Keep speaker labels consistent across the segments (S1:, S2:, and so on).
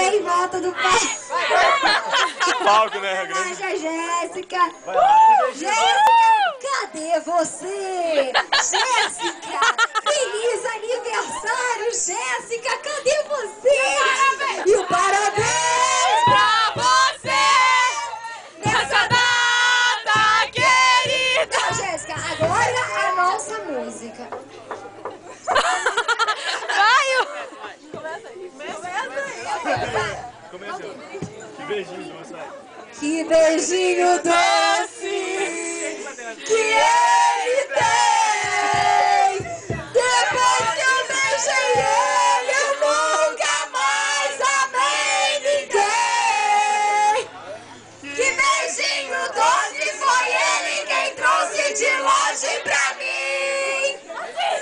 S1: Ninguém volta do palco.
S2: Palco, né?
S1: Mas a Jéssica. Jéssica, cadê você? Jéssica, feliz aniversário, Jéssica, cadê você? E o parabéns pra você nessa data querida. Então, Jéssica, agora a nossa música.
S2: Começa aí. Que beijinho doce, vai.
S1: Que beijinho doce que ele tem. Depois que eu beijei ele, eu nunca mais amei ninguém. Que beijinho doce foi ele quem trouxe de longe pra mim.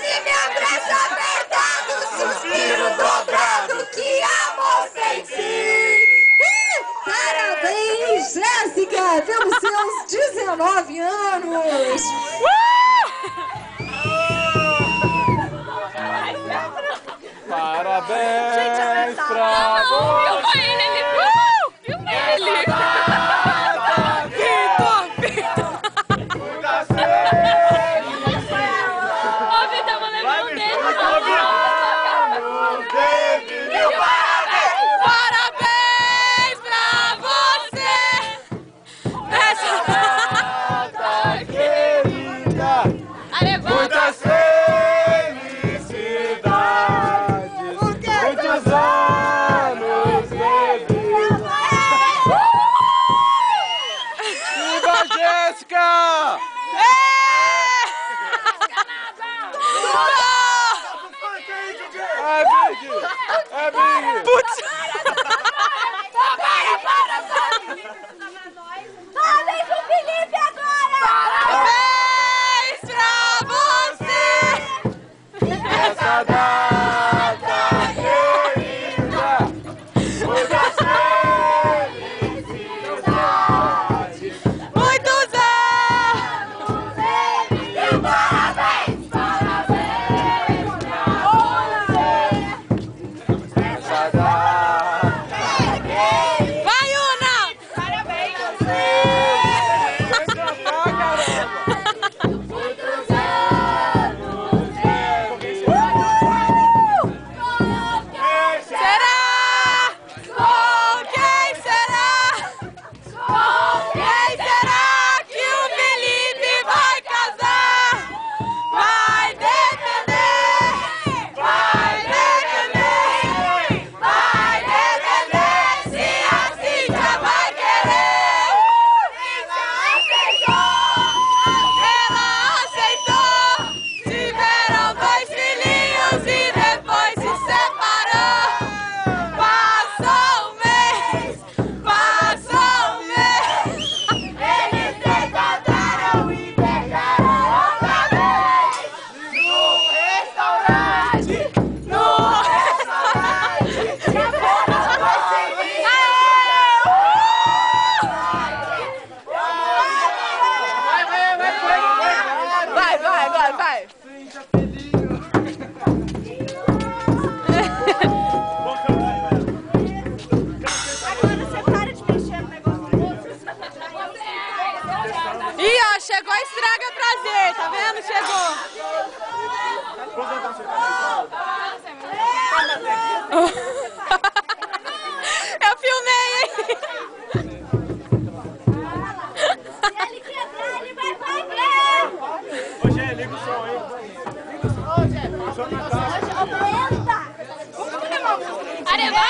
S1: Se me abraça apertado, suspiro dobrado, que amor sem fim. Parabéns, Jéssica, pelos seus 19 anos!
S2: Parabéns pra você!
S3: Filma ele, filma ele!
S2: Muita felicidade!
S3: Ô, Vitor, eu vou levar um dedo. Parabéns pra você! Nessa
S2: data querida! Muitas felicidades! Muitos anos de vida! Viva a Jéssica! É Big! É Big!
S3: Putz!
S1: Parabéns pro Felipe agora!
S3: Parabéns pra você!
S2: Essa data querida! Muitas felicidades!
S3: Muitos anos!
S1: E parabéns, parabéns pra você!
S2: Essa data querida!
S3: Vai, Una!
S1: Parabéns!
S2: Muitos anos de vida!
S3: Será? Com quem será? Com quem será que o Felipe vai casar? Vai defender! Vai defender! Vai defender! Se a Cíntia vai querer! Ela aceitou! Tiveram 2 filhinhos e depois se separou! Passou um mês! Passou um mês!
S1: Eles se encontraram e beijaram outra vez no restaurante.
S3: No
S1: Que foram 2 seguintes.
S3: Vai!
S1: Agora você para de mexer no negócio do outro.
S3: Ih, ó, chegou a estraga prazer, tá vendo? Chegou! Eu filmei, hein?
S1: Se ele quebrar, ele vai pagar.
S2: Ô, Gê, liga o som aí.
S1: Aumenta.
S3: Are, vai!